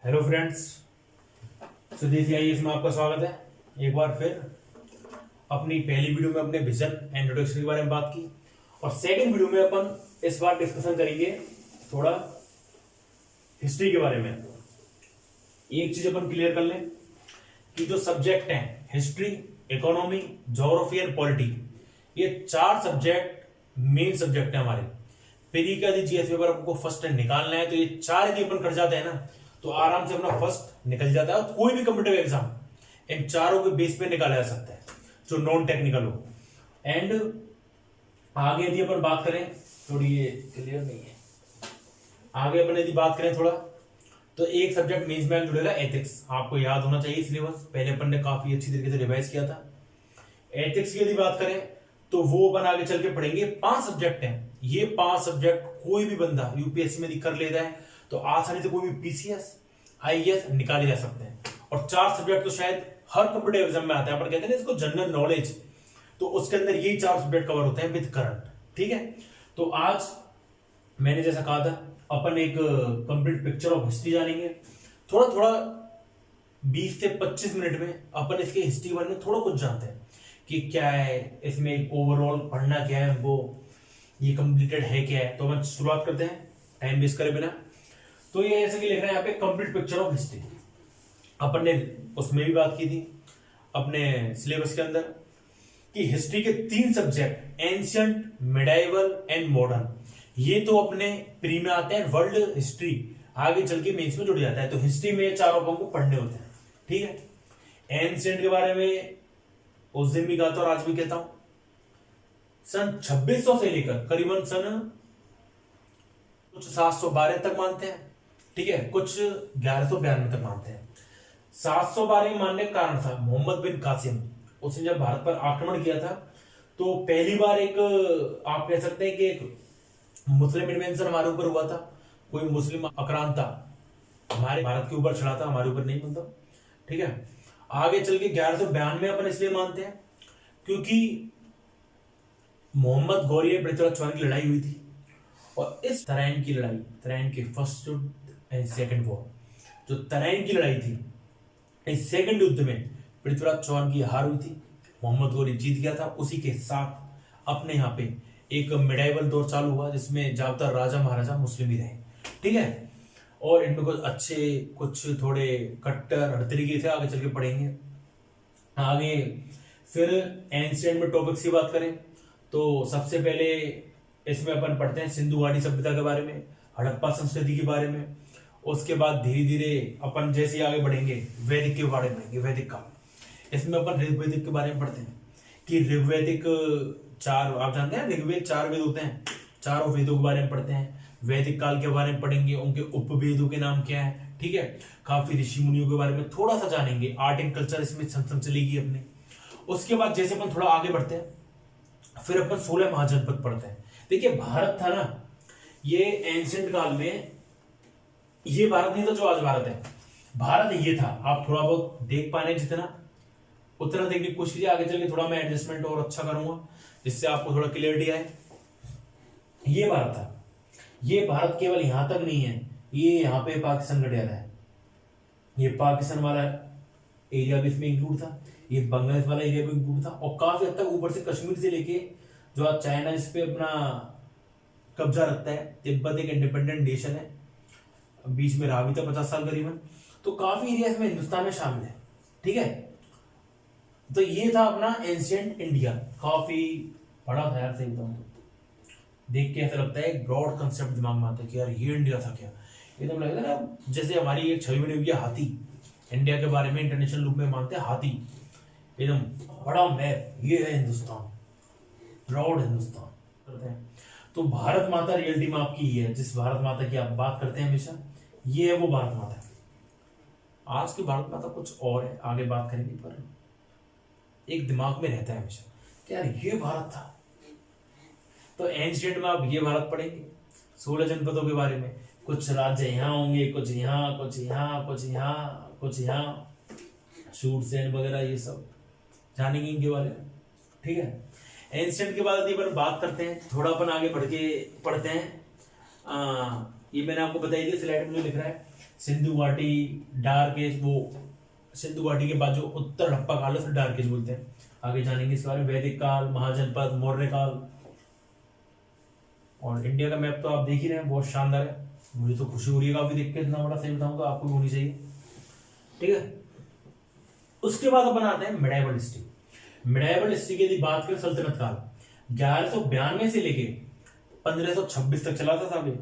Hello friends, स्वदेशी IAS में आपका स्वागत है। एक बार फिर अपनी पहली वीडियो में अपने विजन एंड इंट्रोडक्शन के बारे में बात की और सेकंड वीडियो में अपन इस बार डिस्कशन करेंगे थोड़ा हिस्ट्री के बारे में। एक चीज अपन क्लियर कर लें कि जो सब्जेक्ट हैं history, economy, geography and polity, ये चार सब्जेक्ट मेन सब्जेक्ट है हमारे। पेरी का जीएस पेपर आपको फर्स्ट निकालना है तो ये चार यदि अपन कर जाते हैं ना तो आराम से अपना फर्स्ट निकल जाता है और कोई भी कम्पिटिटिव एग्जाम इन चारों के बेस पे निकाला जा सकता है जो नॉन टेक्निकल हो। एंड आगे यदि अपन बात करें, थोड़ी ये क्लियर नहीं है, आगे अपन यदि बात करें थोड़ा तो एक सब्जेक्ट मेंस में जुड़ेगा एथिक्स। आपको याद होना चाहिए सिलेबस, पहले अपन ने काफी अच्छी तरीके से रिवाइज किया था। एथिक्स की यदि बात करें तो वो अपन आगे चल के पढ़ेंगे। 5 सब्जेक्ट हैं, ये 5 सब्जेक्ट कोई भी बंदा यूपीएससी में कर लेता है तो आसानी से कोई भी पीसीएस आईएएस निकाले जा सकते हैं। और 4 सब्जेक्ट तो शायद हर कॉम्पिटिटिव एग्जाम में आता है, अपन कहते हैं इसको जनरल नॉलेज, तो उसके अंदर यही 4 सब्जेक्ट कवर होते हैं विद करंट। ठीक है, तो आज मैंने जैसा कहा था अपन एक कंप्लीट पिक्चर ऑफ हिस्ट्री जानेंगे। थोड़ा थोड़ा 20 से 25 मिनट में अपन इसके हिस्ट्री के बारे में थोड़ा कुछ जानते हैं कि क्या है इसमें, ओवरऑल पढ़ना क्या है हमको, ये कंप्लीटेड है क्या है। तो हम शुरुआत करते हैं टाइम वेस्ट करे बिना। तो ये ऐसे कि लिख रहे हैं यहाँ पे कंप्लीट पिक्चर ऑफ हिस्ट्री। अपन ने उसमें भी बात की थी अपने सिलेबस के अंदर कि हिस्ट्री के 3 subject ancient, medieval and modern, ये तो अपने प्री में आते हैं, वर्ल्ड हिस्ट्री आगे चल के मेंस में जुड़ जाता है। तो हिस्ट्री में चारों को पढ़ने होते हैं। ठीक है, एंशियंट के बारे में उस दिन भी कहा था और आज भी कहता हूं, सन 2600 से लेकर करीबन सन कुछ 712 तक मानते हैं। ठीक है, कुछ 1192 तक मानते हैं। 712 मानने का कारण था मोहम्मद बिन कासिम, उसने जब भारत पर आक्रमण किया था तो पहली बार एक, आप कह सकते हैं कि एक मुस्लिम इन्वेंशन हमारे ऊपर हुआ था। कोई मुस्लिम आक्रांता हमारे भारत के ऊपर चढ़ा था, हमारे ऊपर नहीं बनता। ठीक है, आगे चल के 1192 अपन इसलिए मानते हैं क्योंकि मोहम्मद गौरी पृथ्वीराज चौहान की लड़ाई हुई थी और इस तराइन की लड़ाई, तराइन के फर्स्ट एंड सेकंड वॉर, जो तराइन की लड़ाई थी, इस सेकंड युद्ध में पृथ्वीराज चौहान की हार हुई थी, मोहम्मद गौरी जीत गया था। उसी के साथ अपने यहाँ पे एक मिडाइवल दौर चालू हुआ जिसमें ज्यादातर राजा महाराजा मुस्लिम ही रहे। ठीक है, और इनमें कुछ अच्छे कुछ थोड़े कट्टर हर तरीके थे, आगे चल के पढ़ेंगे। आगे फिर एंशिएंट में टॉपिक्स की बात करें तो सबसे पहले इसमें अपन पढ़ते हैं सिंधु घाटी सभ्यता के बारे में, हड़प्पा संस्कृति के बारे में। उसके बाद धीरे धीरे अपन जैसे आगे बढ़ेंगे वैदिक के बारे में पढ़ेंगे, वैदिक काल। इसमें अपन ऋग्वेदिक के बारे में पढ़ते हैं कि ऋग्वेदिक 4, आप जानते हैं ऋग्वेद 4 वेद होते हैं, चारों वेदों के बारे में पढ़ते हैं। वैदिक काल के बारे में पढ़ेंगे, उनके उपवेदों के नाम क्या है। ठीक है, काफी ऋषि मुनियों के बारे में थोड़ा सा जानेंगे, आर्ट एंड कल्चर इसमें संग चलेगी अपने। उसके बाद जैसे अपन थोड़ा आगे बढ़ते हैं फिर अपन 16 महाजनपद पढ़ते हैं। देखिए भारत था ना, ये एंशिएंट काल में ये भारत नहीं था जो आज भारत है, भारत ये था। आप थोड़ा बहुत देख पाने जितना उतना देखने की कोशिश कीजिए, आगे चल के थोड़ा मैं एडजस्टमेंट और अच्छा करूंगा जिससे आपको थोड़ा क्लियरिटी आए। ये भारत था, ये भारत केवल यहां तक नहीं है, ये यहाँ पे पाकिस्तान का डेरा है, ये पाकिस्तान वाला एरिया भी इसमें इंक्लूड था, ये बांग्लादेश वाला एरिया भी इंक्लूड था, और काफी हद तक ऊपर से कश्मीर से लेके जो आज चाइना इस पे अपना कब्जा रखता है, तिब्बत एक इंडिपेंडेंट नेशन है, बीच में रहा भी था 50 साल करीबन, तो काफी एरिया इसमें हिंदुस्तान में शामिल है। ठीक है, तो ये था अपना एंशिएंट इंडिया, काफी बड़ा था यार, सही बताऊं तो देख के ऐसा लगता है एक ब्रॉड कंसेप्ट दिमाग में आता है कि यार ये इंडिया था क्या। एकदम लगता है ना जैसे हमारी एक छवि बनी हुई है हाथी, इंडिया के बारे में इंटरनेशनल रूप में मानते हैं हाथी, एकदम बड़ा मैप, ये है हिंदुस्तान, ब्रॉड हिंदुस्तान करते हैं। तो भारत माता रियलिटी में आपकी ये है, जिस भारत माता की आप बात करते हैं हमेशा, ये है वो भारत माता। आज की भारत माता कुछ और है, आगे बात करेंगे, पर एक दिमाग में रहता है हमेशा कि यार ये भारत था। तो एंशिएंट में आप ये भारत पढ़ेंगे, 16 जनपदों के बारे में, कुछ राज्य यहाँ होंगे, कुछ यहाँ, कुछ यहाँ, कुछ यहाँ, कुछ यहाँ, शूट सेन वगैरह ये सब जानेंगे इनके बारे में। ठीक है, एंशिएंट के बाद यदि अपन बात करते हैं, थोड़ा अपन आगे बढ़ के पढ़ते हैं ये मैंने आपको बताई थी, स्लाइड में जो लिख रहा है सिंधु घाटी, डार्क एज, वो सिंधु घाटी के बाद जो उत्तर हड़प्पा काल है उसे डार्क एज बोलते हैं। आगे जानेंगे इसके बारे में। वैदिक काल, महाजनपद, मौर्य काल। और इंडिया का मैप तो आप देख ही रहे हैं, बहुत शानदार है। मुझे तो खुशी हो रही है काफी देख के, इतना बड़ा सही बताऊं तो आपको भी होनी चाहिए, ठीक है। उसके बाद अपन आते हैं मिडाइवल हिस्ट्री। मिडाइवल हिस्ट्री की यदि बात करें, सल्तनत काल 1192 से लेके 1526 तक चला था साहब ये,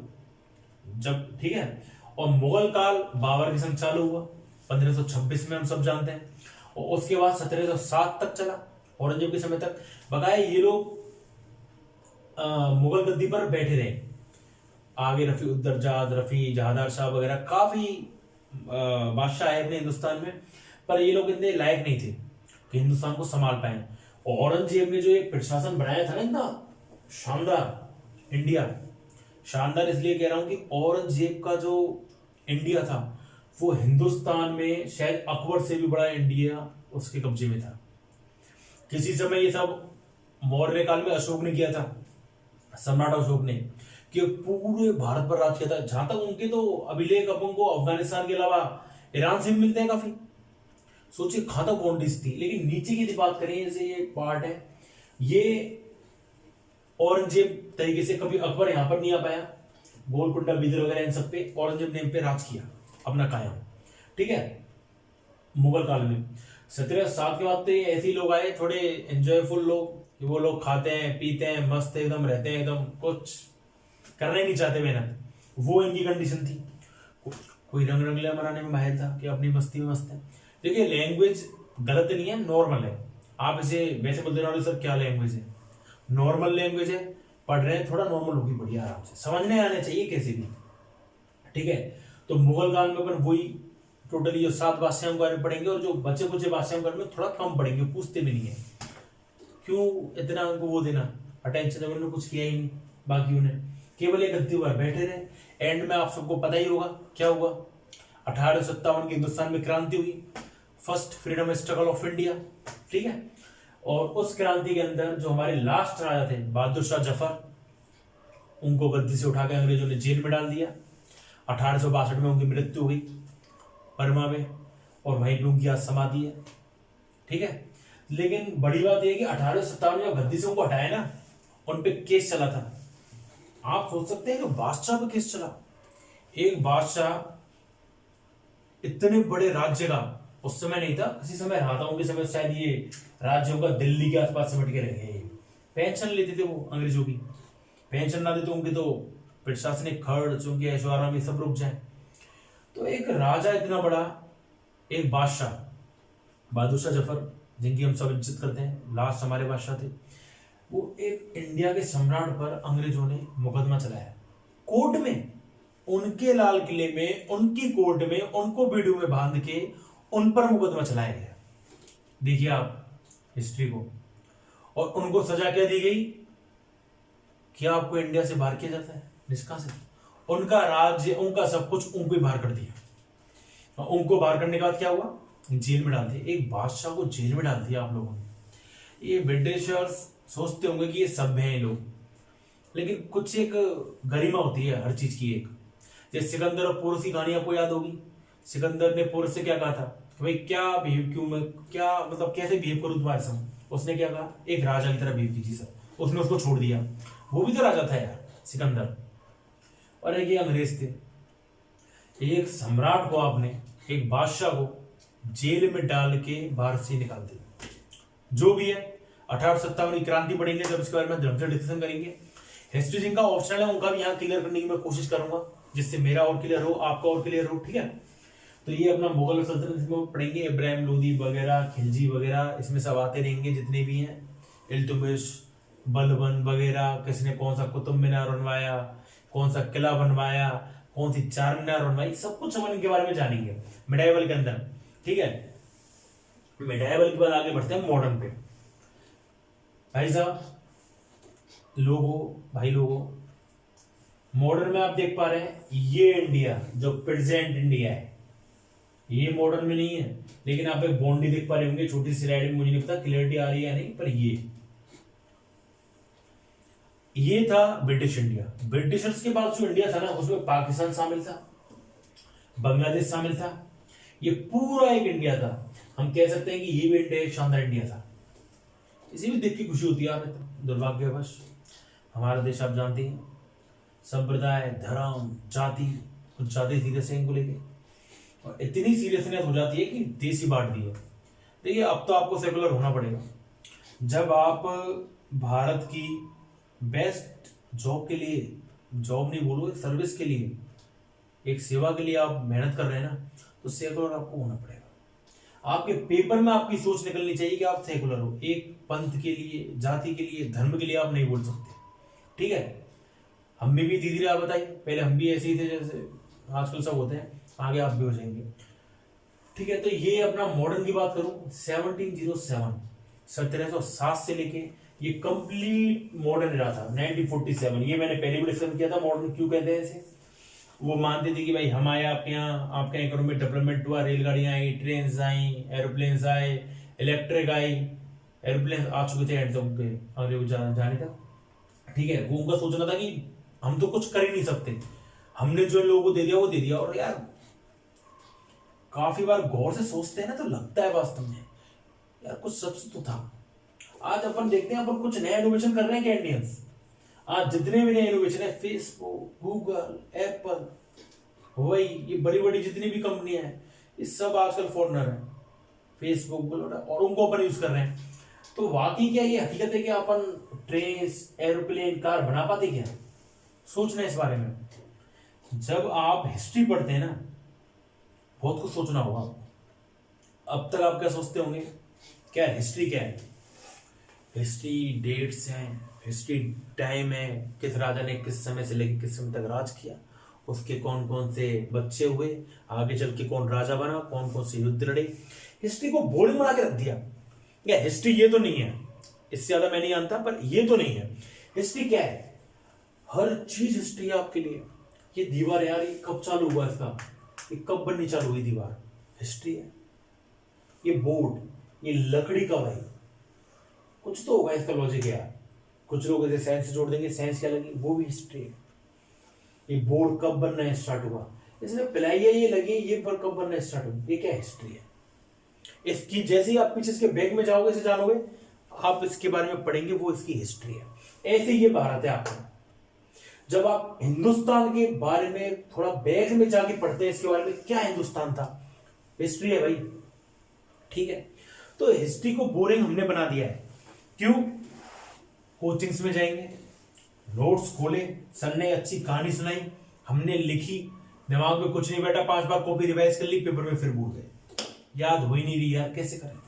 जब, ठीक है। और मुगल काल बाबर के संग चालू हुआ 1526 में, हम सब जानते हैं। और उसके बाद 1707 तक चला, औरंगजेब के समय तक। बकाया ये लोग मुगल गद्दी पर बैठे रहे। आगे रफी उद्दरजाद, रफी जहादार शाह वगैरह काफी बादशाह आए अपने हिंदुस्तान में, पर ये लोग इतने लायक नहीं थे कि हिंदुस्तान को संभाल पाए। और औरंगजेब ने जो एक प्रशासन बनाया था ना इतना शानदार, इंडिया शानदार इसलिए कह रहा हूं कि औरंगजेब का जो इंडिया था वो हिंदुस्तान में शायद अकबर से भी बड़ा इंडिया उसके कब्जे में था। किसी समय ये सब मौर्य काल में अशोक ने किया था, सम्राट अशोक ने, कि पूरे भारत पर राज किया था। जहां तक उनके तो अभिलेख अपन को अफगानिस्तान के अलावा ईरान से भी मिलते हैं काफी। सोचिए कहां तक बाउंड्रीज थी। लेकिन नीचे की बात करें, जैसे ये पार्ट है, ये औरंगजेब तरीके से कभी अकबर यहां पर नहीं आ पाया। गोलकुंडा, बिदर वगैरह इन सब पे औरंगजेब ने इन पे राज किया अपना कायम, ठीक है। मुगल काल में 1707 के बाद तो ये ऐसे ही लोग आए, थोड़े एंजॉयफुल लोग, कि वो लोग खाते हैं पीते हैं मस्त एकदम रहते हैं, एकदम कुछ करना ही नहीं चाहते मेहनत, वो इनकी कंडीशन थी। कोई रंग रंगलियां मनाने में माहिर था कि अपनी मस्ती में मस्त है। देखिए लैंग्वेज गलत नहीं है, नॉर्मल है। आप इसे वैसे बोलते रहो सर क्या लैंग्वेज है, नॉर्मल लैंग्वेज है। पढ़ रहे हैं थोड़ा नॉर्मल होगी, बढ़िया आराम से समझने आने चाहिए कैसे भी, ठीक है। तो मुगल काल में अपन वही टोटली जो 7 बादशाहों के बारे में पढ़ेंगे, और जो बचे कुछ बादशाहों के बारे में थोड़ा कम पढ़ेंगे, पूछते भी नहीं है। क्यों इतना उनको वो देना अटेंशन, जब उन्होंने कुछ किया ही नहीं, बाकी उन्हें केवल एक गद्दी पर बैठे रहे। एंड में आप सबको पता ही होगा क्या हुआ। 1857 की हिंदुस्तान में क्रांति हुई, first freedom struggle of India, ठीक है। और उस क्रांति के अंदर जो हमारे लास्ट राजा थे बहादुर शाह जफर, उनको गद्दी से उठाकर अंग्रेजों ने जेल में डाल दिया। 1862 में उनकी मृत्यु हुई बर्मा में, और वहीं पे उनकी आज समाधि है, ठीक है। लेकिन बड़ी बात यह है कि 1857 में गद्दी से उनको हटाया ना, उन पे केस चला था। आप सोच सकते हैं कि बादशाह पे केस चला। एक बादशाह इतने बड़े राज्य का उस समय नहीं था, किसी समय रहा था, उनके समय शायद ये राज्यों का दिल्ली के आसपास सिमट के रह गए। पेंशन लेते थे वो अंग्रेजों की, पेंशन ना देते उनके तो प्रशासनिक खर्च, उनके ऐशोआराम में सब रुक जाए। तो एक राजा इतना बड़ा, एक बादशाह बहादुर शाह जफर, जिनकी हम सब इज्जत करते हैं, लास्ट हमारे बादशाह थे, वो एक इंडिया के सम्राट पर अंग्रेजों ने मुकदमा चलाया कोर्ट में, उनके लाल किले में, उनकी कोर्ट में, उनको बीडू में बांध के उन पर मुकदमा चलाया गया। देखिए आप हिस्ट्री को। और उनको सजा क्या दी गई कि आपको इंडिया से बाहर किया जाता है, निष्कासित। उनका राज्य, उनका सब कुछ उनको ही बाहर कर दिया। और उनको बाहर करने के बाद क्या हुआ, जेल में डाल दिया। एक बादशाह को जेल में डाल दिया आप लोगों ने। ये ब्रिटिशर्स सोचते होंगे कि ये सभ्य हैं लोग, लेकिन कुछ एक गरिमा होती है हर चीज की। एक जैसे सिकंदर और पोरस की कहानी आपको याद होगी। सिकंदर ने पोरस से क्या कहा था कि भाई क्या बिहेव, क्यों मैं क्या मतलब कैसे बिहेव करूं तुम्हारे साथ। उसने क्या कहा, एक राजा की तरह बिहेव कीजिए सर। उसने उसको छोड़ दिया। वो भी तो राजा था यार, सिकंदर। और एक ये अंग्रेज थे। एक सम्राट को आपने, एक बादशाह को जेल में डाल के बाहर से निकाल दिया। जो भी है 1857 की क्रांति पढ़ेंगे जब इसके बारे में ढंग से डिस्कशन करेंगे। हिस्ट्री जिनका ऑप्शनल है उनका भी यहाँ क्लियर करने की मैं कोशिश करूंगा, जिससे मेरा और क्लियर हो, आपका और क्लियर हो, ठीक है। तो ये अपना मुगल सल्तनत में पढ़ेंगे, इब्राहिम लोदी वगैरह, खिलजी वगैरह, इसमें सब आते रहेंगे जितने भी हैं। इल्तुतमिश, बलबन वगैरह, किसने कौन सा कुतुब मीनार बनवाया, कौन सा किला बनवाया, कौन सी चार मीनार बनवाई, सब कुछ हम इनके बारे में जानेंगे मिडाइवल के अंदर, ठीक है। मिडाइवल के बाद आगे बढ़ते हैं मॉडर्न पे। भाई साहब, भाई लोगों, मॉडर्न में आप देख पा रहे हैं ये इंडिया जो प्रेजेंट इंडिया है, ये मॉडर्न में नहीं है। लेकिन आप एक बाउंड्री देख पा रहे होंगे छोटी सी स्लाइड में, मुझे नहीं पता क्लियरिटी आ रही है या नहीं, पर ये ये था ब्रिटिश इंडिया। ब्रिटिशर्स के बाद जो इंडिया था ना, उसमें पाकिस्तान शामिल था, बांग्लादेश शामिल था, ये पूरा एक इंडिया था। हम कह सकते हैं कि ये भी इंडिया एक शानदार इंडिया था। इसी भी देख के खुशी होती है यार। दुर्भाग्यवश हमारा देश आप जानते हैं, संप्रदाय, धर्म, जाति, कुछ ज्यादा सीरियस है इनको लेके, और इतनी सीरियसनेस हो जाती है कि देश ही बांट दिए। देखिए अब तो आपको सेकुलर होना पड़ेगा। जब आप भारत की बेस्ट जॉब के लिए, जॉब नहीं बोलो, एक सर्विस के लिए, एक सेवा के लिए आप मेहनत कर रहे हैं ना, तो सेकुलर आपको होना पड़ेगा। आपके पेपर में आपकी सोच निकलनी चाहिए कि आप सेकुलर हो। एक पंथ के लिए, जाति के लिए, धर्म के लिए आप नहीं बोल सकते, ठीक है। हम भी धीरे धीरे, आप बताइए, पहले हम भी ऐसे ही थे जैसे आजकल सब होते हैं, आगे आप भी हो जाएंगे, ठीक है। तो ये अपना मॉडर्न की बात करूं, 1707, 1707 से लेके ये कंप्लीट मॉडर्न रहा था 1947। ये मैंने पहले भी डिस्कस किया था, मॉडर्न क्यों कहते हैं इसे। वो मानते थे कि भाई हम आए आपके यहाँ, आपके इकोनॉमिक डेवलपमेंट हुआ, रेलगाड़ियां आई, ट्रेन आई, एरोप्लेन आए, इलेक्ट्रिक आई, एरोप्लेन आ चुके थे एंड तक आगे जाने तक, ठीक है। वो उनका सोचना था कि हम तो कुछ कर ही नहीं सकते, हमने जो लोगों को दे दिया वो दे दिया। और यार काफी बार गौर से सोचते हैं ना, तो लगता है वास्तव में यार कुछ सच तो था। आज अपन देखते हैं, अपन कुछ नया इनोवेशन कर रहे हैं क्या इंडियंस। आज जितने भी नए इनोवेशन है, फेसबुक, गूगल, एप्पल, वही ये बड़ी बड़ी जितनी भी कंपनियां हैं, ये सब आजकल फॉरनर है, फेसबुक, गूगल, और उनको अपन यूज कर रहे हैं। तो वाकई क्या ये हकीकत है कि अपन ट्रेन, एरोप्लेन, कार बना पाते क्या? सोचना है इस बारे में। जब आप हिस्ट्री पढ़ते हैं ना, बहुत कुछ सोचना होगा। अब तक आप क्या सोचते होंगे, क्या हिस्ट्री क्या है? हिस्ट्री डेट्स हैं, हिस्ट्री टाइम है, किस राजा ने किस समय से लेकर किस समय तक राज किया, उसके कौन कौन से बच्चे हुए, आगे चल के कौन राजा बना, कौन कौन से युद्ध लड़े। हिस्ट्री को बोरिंग बना के रख दिया। या हिस्ट्री ये तो नहीं है, इससे ज्यादा मैं नहीं जानता, पर ये तो नहीं है। हिस्ट्री क्या है? हर चीज हिस्ट्री है आपके लिए। ये दीवार यार, ये कब चालू हुआ इसका, ये कब बननी चालू हुई दीवार, हिस्ट्री है। ये बोर्ड, ये लकड़ी का भाई, कुछ तो होगा इसका लॉजिक यार। कुछ लोग इसे साइंस से जोड़ देंगे, साइंस क्या लगी, वो भी हिस्ट्री है। ये बोर्ड कब बनना स्टार्ट हुआ, इसमें पिलाइया ये लगी, ये पर कब बनना स्टार्ट हुआ, ये क्या हिस्ट्री है। इसकी जैसे ही आप पीछे इसके बैग में जाओगे, इसे जानोगे, आप इसके बारे में पढ़ेंगे, वो इसकी हिस्ट्री है। ऐसे ये भारत है आपका। जब आप हिंदुस्तान के बारे में थोड़ा बैग में जाके पढ़ते हैं, इसके बारे में क्या हिंदुस्तान था, हिस्ट्री है भाई, ठीक है। तो हिस्ट्री को बोरिंग हमने बना दिया है। क्यों? कोचिंग्स में जाएंगे, नोट्स खोले, सर ने अच्छी कहानी सुनाई, हमने लिखी, दिमाग में कुछ नहीं बैठा, 5 बार कॉपी रिवाइज कर ली, पेपर में फिर भूल गए, याद हो ही नहीं रही यार, कैसे करें।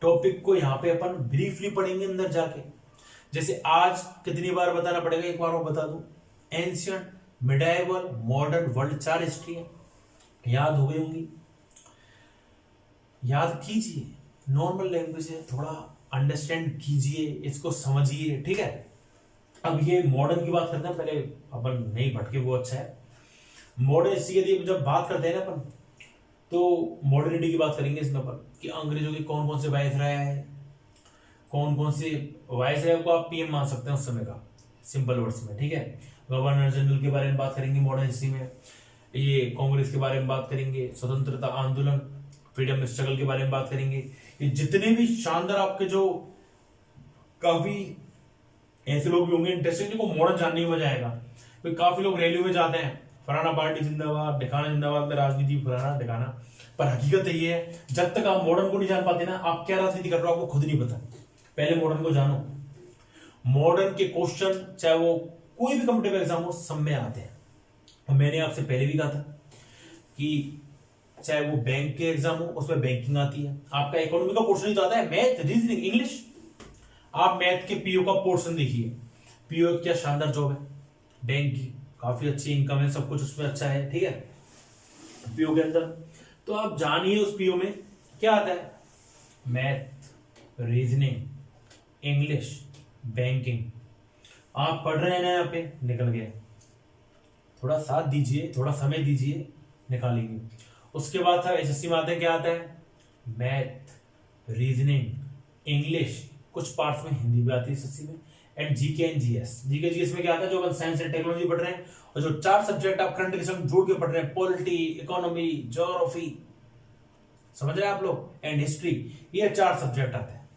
टॉपिक को यहां पे अपन ब्रीफली पढ़ेंगे अंदर जाके। जैसे आज कितनी बार बताना पड़ेगा, एक बार और बता दूं, ancient, medieval, modern, world, 4 history है, याद हो गई होंगी। याद कीजिए, नॉर्मल लैंग्वेज है, थोड़ा अंडरस्टैंड कीजिए, इसको समझिए, ठीक है। अब ये मॉडर्न की बात करते हैं, पहले अपन नहीं भटके, वो अच्छा है। मॉडर्न हिस्ट्री की जब बात करते हैं ना अपन, तो मॉडर्निटी की बात करेंगे इसमें अपन, कि अंग्रेजों के कौन कौन से वायसराय है, कौन कौन से वायसराय को आप पीएम मान सकते हैं उस समय का, सिंपल वर्ड्स में, ठीक है। गवर्नर जनरल के बारे में बात करेंगे मॉडर्न हिस्ट्री में। ये कांग्रेस के बारे में बात करेंगे, स्वतंत्रता आंदोलन, फ्रीडम स्ट्रगल के बारे में बात करेंगे। ये जितने भी शानदार आपके जो काफी ऐसे लोग भी होंगे इंटरेस्टिंग, जिनको मॉडर्न जानने में मजा आएगा। तो काफी लोग रैली में जाते हैं, फलाना पार्टी जिंदाबाद, दिखाना जिंदाबाद में राजनीति फलाना दिखाना, पर हकीकत ये है, जब तक आप मॉडर्न को नहीं जान पाते ना, आप क्या राजनीति कर रहे हो आपको खुद नहीं पता। पहले मॉडर्न को जानो। मॉडर्न के क्वेश्चन, चाहे वो कोई भी कॉम्पिटिटिव एग्जाम हो, सब में आते हैं। और मैंने आपसे पहले भी कहा था कि चाहे वो बैंक के एग्जाम हो, उसमें बैंकिंग आती है, आपका इकोनॉमी का पोर्शन ही तो आता है, मैथ, रीजनिंग, इंग्लिश। आप मैथ के पीओ का पोर्शन देखिए, पीओ क्या शानदार जॉब है, बैंक की काफी अच्छी इनकम है, सब कुछ उसमें अच्छा है, ठीक है, पीओ के अंदर। तो आप जानिए उस पीओ में क्या आता है, मैथ, रीजनिंग, इंग्लिश, बैंकिंग। आप पढ़ रहे हैं ना, यहाँ पे निकल गए। थोड़ा साथ दीजिए, थोड़ा समय दीजिए, निकालेंगे। उसके बाद था एसएससी में आता है, क्या आता है, मैथ, रीजनिंग, इंग्लिश, कुछ पार्ट्स में हिंदी भी आती है एसएससी में, and GK and GS. GK GS में क्या आता है, जो अपन साइंस एंड टेक्नोलॉजी पढ़ रहे हैं, और जो 4 सब्जेक्ट आप करंट के संग जोड़ के पढ़ रहे हैं, पॉलिटी, इकोनॉमी, ज्योग्राफी, समझ रहे हैं आप लोग, एंड हिस्ट्री, ये 4 सब्जेक्ट आते हैं।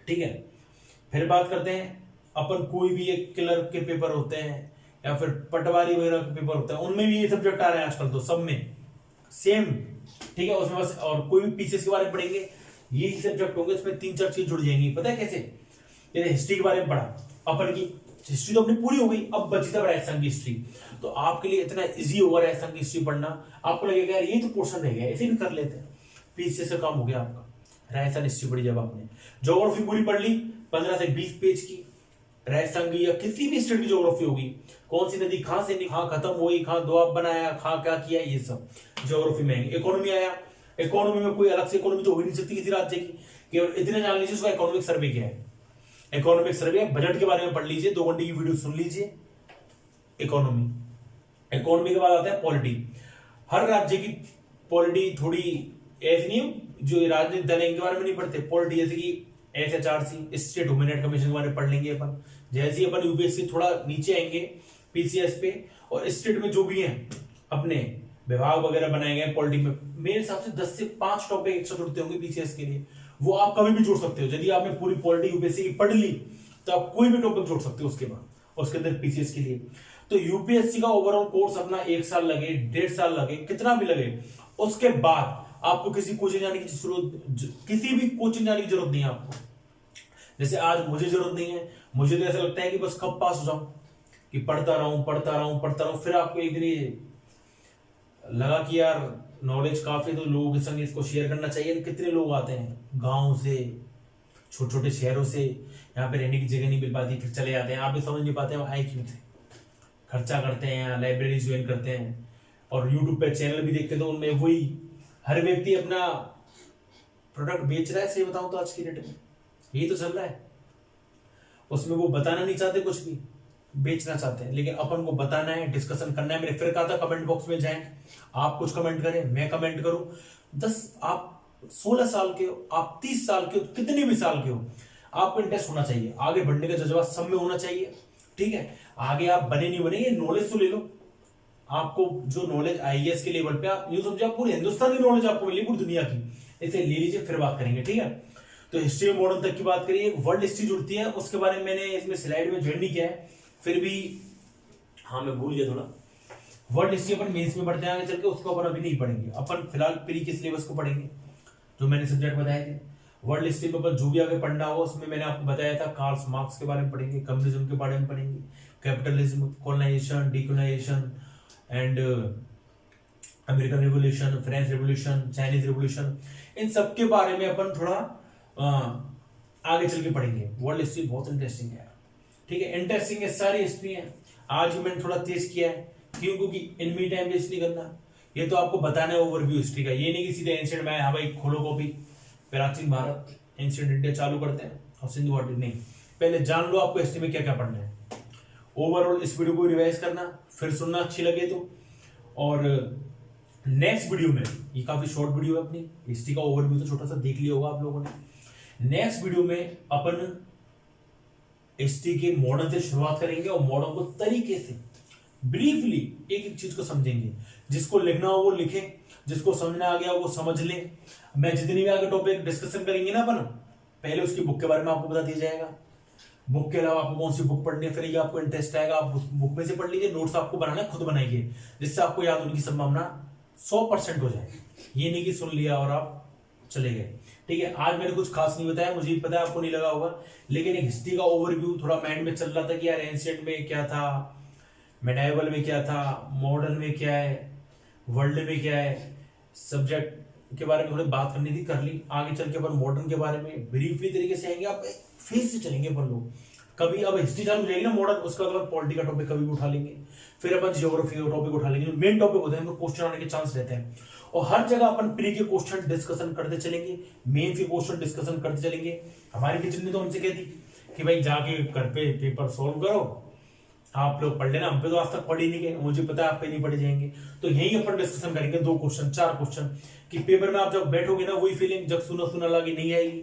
ठीक है, फिर बात करते हैं अपन, कोई भी एक क्लर्क के पेपर होते हैं या फिर पटवारी वगैरह के पेपर होते हैं, उनमें भी ये सब्जेक्ट आ रहे हैं आजकल, तो सब में सेम। ठीक है, उसमें बस और कोई भी पीसीएस के बारे में पढ़ेंगे, यही सब्जेक्ट होंगे, उसमें 3-4 चीज जुड़ जाएंगी। पता है कैसे? जैसे हिस्ट्री के बारे में पढ़ा अपन की, हिस्ट्री तो अपनी पूरी हो गई, अब बची तब राजस्थान की हिस्ट्री। तो आपके लिए इतना इजी होगा राजस्थान की हिस्ट्री पढ़ना, आपको लगेगा यार ये तो पोर्शन रह गया, ऐसे भी कर लेते हैं। पीसीएस का काम हो गया आपका, राजस्थान हिस्ट्री पढ़ी जब आपने, ज्योग्राफी पूरी पढ़ ली 15 से 20 पेज की, राजस्थान की या किसी भी स्टेट की ज्योग्राफी होगी, कौन सी नदी कहां से कहां खत्म हुई, कहां दोआब बनाया, कहां क्या किया, ये सब ज्योग्राफी में। इकोनॉमी आया, इकोनॉमी में कोई अलग से इकोनॉमी तो हो ही नहीं सकती किसी राज्य की, केवल इतने जान लीजिए उसका इकोनॉमिक सर्वे क्या है। इकोनॉमिक सर्वे बजट के बारे में पढ़ लीजिए, 2 घंटे की वीडियो सुन लीजिए। इकोनॉमी इकोनॉमी के बाद आता है पॉलिटी। हर राज्य की पॉलिटी थोड़ी ऐसी नहीं जो राजनीतिक दल इनके बारे में नहीं पढ़ते, पॉलिटी जैसे कि एसएचआरसी, स्टेट ह्यूमन कमीशन के बारे में पढ़ लेंगे अपन। जैसे ही अपन यूपीएससी थोड़ा नीचे आएंगे पीसीएस पे, और स्टेट में जो भी हैं अपने विभाग वगैरह बनाए गए पॉलिटी में, मेरे हिसाब से 10 से 5 टॉपिक एक्स्ट्रा जुड़ते होंगे पीसीएस के लिए, वो आप कभी भी जोड़ सकते हो। यदि आपने पूरी पॉलिटी यूपीएससी की पढ़ ली तो आप कोई भी टॉपिक जोड़ सकते हो उसके बाद, उसके अंदर पीसीएस के लिए। तो यूपीएससी का ओवरऑल कोर्स अपना 1 साल लगे, 1.5 साल लगे, कितना भी लगे, उसके बाद आपको किसी कोचिंग जाने की जरूरत, किसी भी कोचिंग जाने की जरूरत नहीं है आपको। जैसे आज मुझे जरूरत नहीं है, मुझे तो ऐसा लगता है कि बस कब पास हो जाऊं, कि पढ़ता रहूं, फिर आपको एक दिन ये लगा कि यार नॉलेज काफी, तो लोगों के संग इसको शेयर करना चाहिए। कितने लोग आते हैं गांव से, छोटे छोटे शहरों से, यहाँ पे रहने की जगह नहीं मिल पाती, फिर चले जाते हैं। आप भी समझ नहीं पाते हैं आए क्यों थे, खर्चा करते हैं, लाइब्रेरी ज्वाइन करते हैं, और यूट्यूब पे चैनल भी देखते हैं, तो उनमें वही हर व्यक्ति अपना प्रोडक्ट बेच रहा है। सही बताऊं तो आज की डेट में यही तो चल रहा है, उसमें वो बताना नहीं चाहते, कुछ भी बेचना चाहते हैं। लेकिन अपन को बताना है, डिस्कशन करना है। मैंने फिर कहा था कमेंट बॉक्स में जाएं, आप कुछ कमेंट करें, मैं कमेंट करूं। 10 आप 16 साल के हो, आप 30 साल के हो, कितने भी साल के हो, आपको इंटरेस्ट होना चाहिए, आगे बढ़ने का जज्बा सब में होना चाहिए। ठीक है, आगे आप बने नहीं बने, ये नॉलेज तो ले लो। आपको जो नॉलेज आईएएस के लेवल पे, आप यूं समझो आप पूरी हिंदुस्तान की नॉलेज आपको मिली, पूरी दुनिया की, इसे ले लीजिए, फिर बात करेंगे। ठीक है, तो हिस्ट्री मॉडर्न तक की बात करिए, वर्ल्ड हिस्ट्री जुड़ती है, उसके बारे में मैंने इसमें स्लाइड में ज्वाइन नहीं किया है, फिर भी हाँ मैं भूल गया थोड़ा। वर्ल्ड हिस्ट्री अपन मेंस में पढ़ते हैं आगे चल के, उसको अपन अभी नहीं पढ़ेंगे। अपन फिलहाल प्री के सिलेबस को पढ़ेंगे जो मैंने सब्जेक्ट बताए थे। वर्ल्ड हिस्ट्री में अपन जो भी आगे पढ़ना हो, उसमें मैंने आपको बताया था कार्ल मार्क्स के बारे में पढ़ेंगे, कम्युनिज्म के बारे में पढ़ेंगे, capitalism, colonisation, decolonisation and American revolution, French revolution, Chinese revolution, इन सब के बारे में अपन थोड़ा आगे चल के पढ़ेंगे। वर्ल्ड हिस्ट्री बहुत इंटरेस्टिंग है, ठीक है, इंटरेस्टिंग है, सारी हिस्ट्री है। आज मैंने थोड़ा तेज किया है, क्यों? क्योंकि इनमी टाइम वेस्ट नहीं करना, ये तो आपको बताना है ओवरव्यू हिस्ट्री का। ये नहीं कि सीधे एंशिएंट में हाँ भाई खोलो कॉपी, प्राचीन भारत, एंशिएंट इंडिया चालू करते हैं और सिंधु घाटी, नहीं। पहले जान लो आपको हिस्ट्री में क्या क्या पढ़ना है। ओवरऑल इस वीडियो को रिवाइज करना, फिर सुनना अच्छी लगे तो। और नेक्स्ट वीडियो में, ये काफी शॉर्ट वीडियो है अपनी, हिस्ट्री का ओवरव्यू तो छोटा सा देख लिया होगा आप लोगों ने। नेक्स्ट वीडियो में अपन हिस्ट्री के मॉडर्न से शुरुआत करेंगे और मॉडर्न को तरीके से ब्रीफली एक एक चीज को समझेंगे। जिसको लिखना हो वो लिखे, जिसको समझना आ गया वो समझ ले। मैं जितनी भी आगे टॉपिक डिस्कशन करेंगे ना अपन, पहले उसकी बुक के बारे में आपको बता दिया जाएगा। बुक के अलावा आपको कौन सी बुक पढ़नी है, फिर ये आपको इंटरेस्ट आएगा, आप बुक में से पढ़ लीजिए। नोट्स आपको बनाना है, खुद बनाइए, जिससे आपको याद होने की संभावना 100% हो जाए। ये नहीं कि सुन लिया और आप चले गए। ठीक है, आज मैंने कुछ खास नहीं बताया, मुझे पता है आपको नहीं लगा होगा, लेकिन एक हिस्ट्री का ओवरव्यू थोड़ा माइंड में चल रहा था कि यार एंशिएंट में क्या था, मेडाइवल में क्या था, मॉडर्न में क्या है, वर्ल्ड में क्या है, सब्जेक्ट के बारे में थोड़ी बात करनी थी, कर ली। आगे चल के अपन मॉडर्न के बारे में ब्रीफली तरीके से आएंगे, आप फेस से चलेंगे अपन लोग। कभी अब हिस्ट्री चालू हो जाएगी ना मॉडर्न, उसका बाद पॉलिटी का टॉपिक कभी भी उठा लेंगे, फिर अपन जियोग्राफी का टॉपिक उठा लेंगे। जो मेन टॉपिक होते हैं उनको क्वेश्चन आने के चांस रहते हैं, और हर जगह अपन प्री के क्वेश्चन डिस्कशन करते चलेंगे, मेन के क्वेश्चन डिस्कशन करते चलेंगे। हमारी टीचर ने तो हमसे कह दी कि भाई जाके घर पे पेपर सॉल्व करो, आप लोग पढ़ लेना। हम पे तो आज तक पढ़ ही नहीं गए, मुझे पता है आप पे नहीं पढ़े जाएंगे। तो यही अपन डिस्कशन करेंगे, 2 क्वेश्चन 4 क्वेश्चन, कि पेपर में आप जब बैठोगे ना वही फीलिंग जब सुना सुना लगे नहीं आएगी।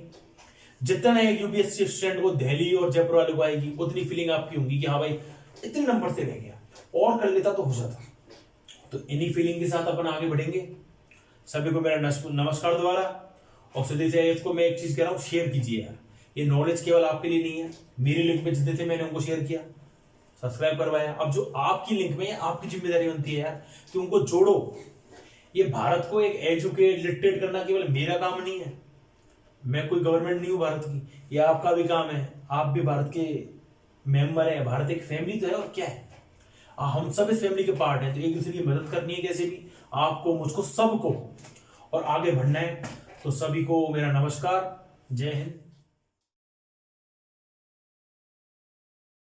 जितना एक यूपीएससी स्टूडेंट को दिल्ली और जयपुर वाले को आएगी उतनी फीलिंग आपकी होगी कि हाँ भाई इतने नंबर से रह गया, और कर लेता तो हो जाता। तो इन्हीं फीलिंग के साथ अपन आगे बढ़ेंगे। सभी को मेरा नमस्कार दोबारा। और सुधीर से को मैं एक चीज कह रहा हूँ, शेयर कीजिए यार, ये नॉलेज केवल आपके लिए नहीं है। मेरी लिंक में जितने थे मैंने उनको शेयर किया, सब्सक्राइब करवाया। अब जो आपकी लिंक में आपकी जिम्मेदारी बनती है यार कि उनको जोड़ो। ये भारत को एक एजुकेट लिटरेट करना केवल मेरा काम नहीं है, मैं कोई गवर्नमेंट नहीं हूं भारत की, ये आपका भी काम है। आप भी भारत के मेंबर है, भारत एक फैमिली तो है, और क्या है, हम सब इस फैमिली के पार्ट हैं। तो एक दूसरे की मदद करनी है कैसे भी, आपको, मुझको, सबको, और आगे बढ़ना है। तो सभी को मेरा नमस्कार, जय हिंद।